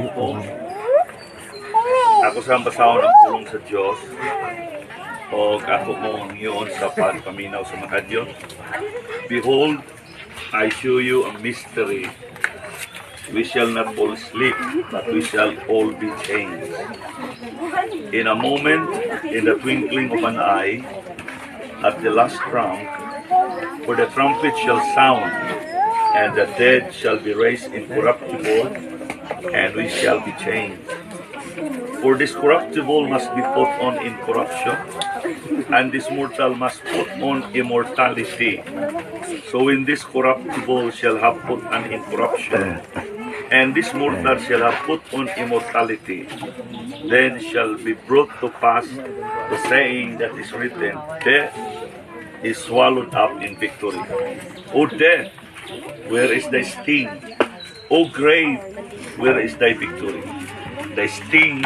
ko. Ako sa basahon ang pulong sa Diyos. O ako mo yun sa pagpaminaw sa mga Diyos. Behold, I show you a mystery. We shall not all sleep, but we shall all be changed. In a moment, in the twinkling of an eye, at the last trump, for the trumpet shall sound, and the dead shall be raised incorruptible, and we shall be changed. For this corruptible must be put on incorruption, and this mortal must put on immortality. So when this corruptible shall have put on incorruption, and this mortal shall have put on immortality, then shall be brought to pass the saying that is written, Death is swallowed up in victory. O death, where is thy sting? O grave, where is thy victory? The sting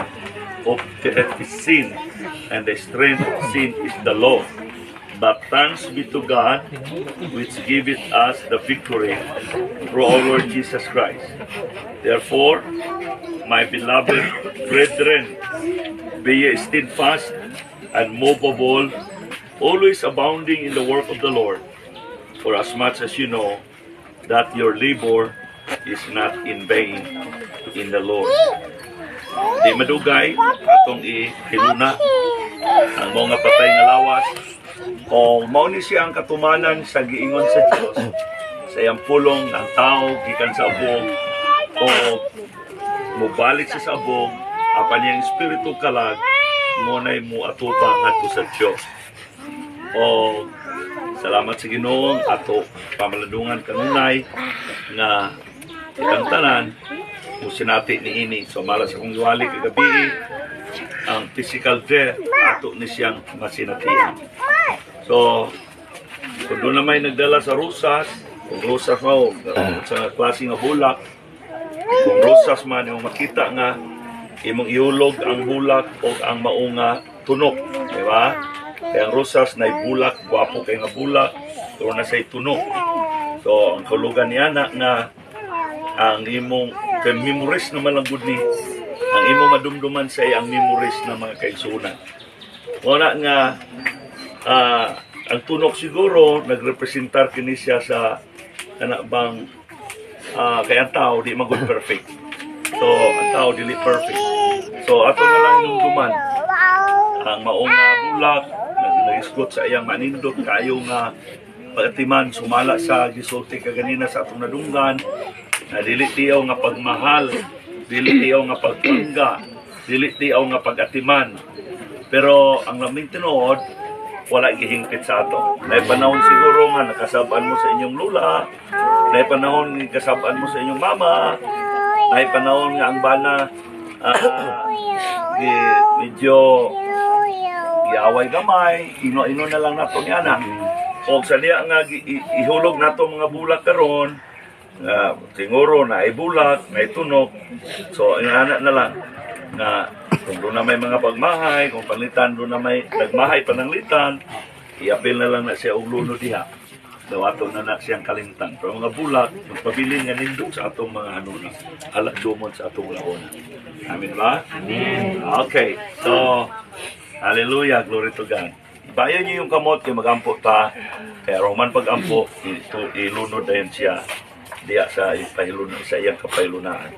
of death is sin, and the strength of sin is the law. But thanks be to God, which giveth us the victory through our Lord Jesus Christ. Therefore, my beloved brethren, be ye steadfast and movable, always abounding in the work of the Lord, for as much as you know that your labor is not in vain in the Lord. Di madugay atong ihiluna ang mga patay nga lawas, o mao ni siya ang katumanan sa giingon sa Dios sa iyang pulong ng tao gikan sa abog o mobalik sa abog apan iyang espiritu kalag mo nay mo atubang ngadto sa Dios. O salamat sa Ginoo ato pamalandungan kanunay nga itang tanan mo sinati ni ini. So mala sa kong liwali kagabi ang physical death ato ni siyang masinatian. So kung doon na may nagdala sa rusas, kung rusas mo sa klase nga bulak, kung rusas man yung makita nga imong ihulog ang bulak o ang maunga tunok, di ba? Kaya ang rusas na bulak, gwapo kay nga bulak, doon na say tunok. So ang kulugan niya na ang imong memories naman lang good ni ang imong madumduman sa ang memories ng mga kaigsunan. Wala nga ang tunok siguro nagrepresentar kini siya sa kanabang kay ang tao di magud perfect. So ang tao dili perfect. So ato na lang dumduman ang maunga bulak nag-isgot sa iyang manindot kayo nga pagatiman sumala sa gisulti kaganina sa atong nadunggan na dili tiyaw nga pagmahal, dili tiyaw nga pagpangga, dili tiyaw nga pagatiman. Pero ang laming tinuod, wala gihingpit sa ato. May panahon siguro nga nakasabaan mo sa inyong lula, may panahon nga kasabaan mo sa inyong mama, may panahon nga ang bana medyo giaway gamay, ino-ino na lang nato niya na. O sa niya nga ihulog nato mga bulak karon, siguro na ibulak, na itunok. So, inaana na lang na kung doon na may mga pagmahay, kung palitan doon na may nagmahay pananglitan, iapil na lang na siya og luno diha. Dawato na siyang kalintang. Pero mga bulak, yung pabilin nga nindog sa atong mga na alat dumon sa atong laona. Amin ba? Amen. Okay. So, hallelujah, glory to God. Bayan niyo yung kamot, yung magampo ta. Kaya roman pag-ampo, ilunod na yan siya diya sa iyang kapailunaan.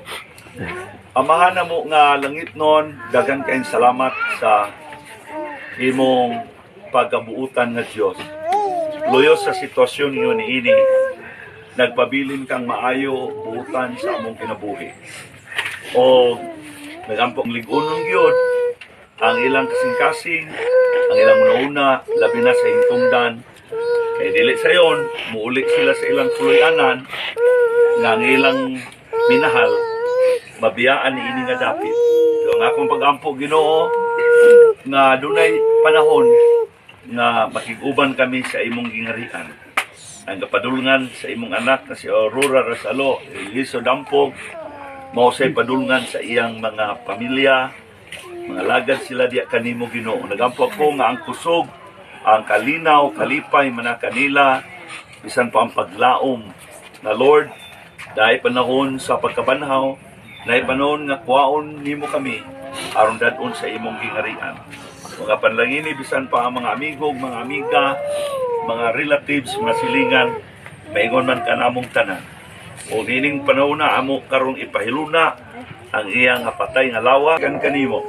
Amahan na mo nga langit nun, dagan kayong salamat sa imong pagkabuutan nga Diyos. Luyo sa sitwasyon niyo ni ini, nagpabilin kang maayo buutan sa among kinabuhi. O nagampong ligunong yun, ang ilang kasing-kasing, ang ilang una-una, labi na sa hintungdan. Kaya dili sa yon, muulik sila sa ilang kuluyanan, nga ang ilang minahal, mabiyaan ni ini nga dapit. So ang akong pag-ampo Ginoo, nga dunay panahon, nga makiguban kami sa imong gingarian. Ang kapadulngan sa imong anak na si Aurora Rasalo, Liso Dampog, mao say padulngan sa iyang mga pamilya, mga lagad sila diya kanimo Ginoo. Nagampo ko nga ang kusog, ang kalinaw, kalipay, manakanila, bisan pa ang paglaom na Lord, dahil panahon sa pagkabanhaw, Naipanon nga kuwaon nimo kami aron dadon sa imong gingarian. Mga panlangini bisan pa ang mga amigo, mga amiga, mga relatives, mga silingan, maingon man ka namong tanan. O nining panahon na amo karong ipahiluna ang iyang patay nga lawa kan kanimo.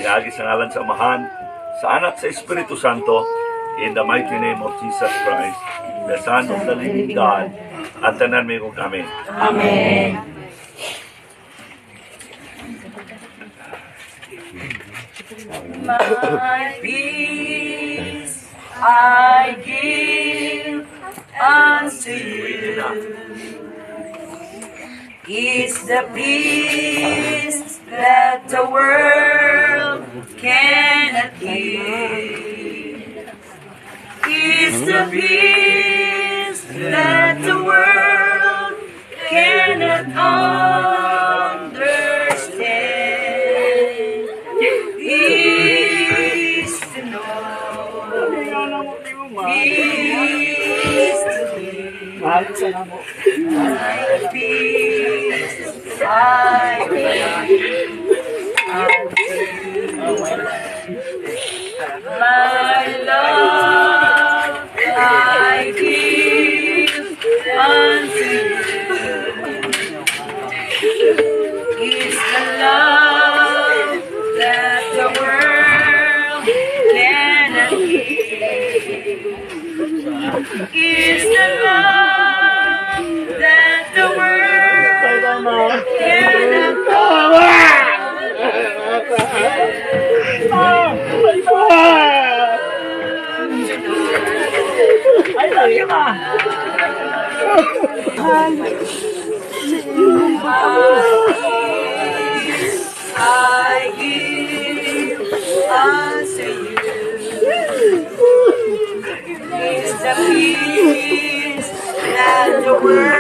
Inaagi sa ngalan sa Amahan, sa Anak, sa Espiritu Santo, in the mighty name of Jesus Christ, the Son of the living God, at tanan may kong amen. Amen. My peace I give unto you. It's the peace that the world cannot give. It's the peace that the world cannot understand. Peace to know, peace to live, my peace I give unto my love I give unto you. It's the love that the world cannot give. It's the love that the world cannot I love you, Ma. I give unto you. It's the peace that the world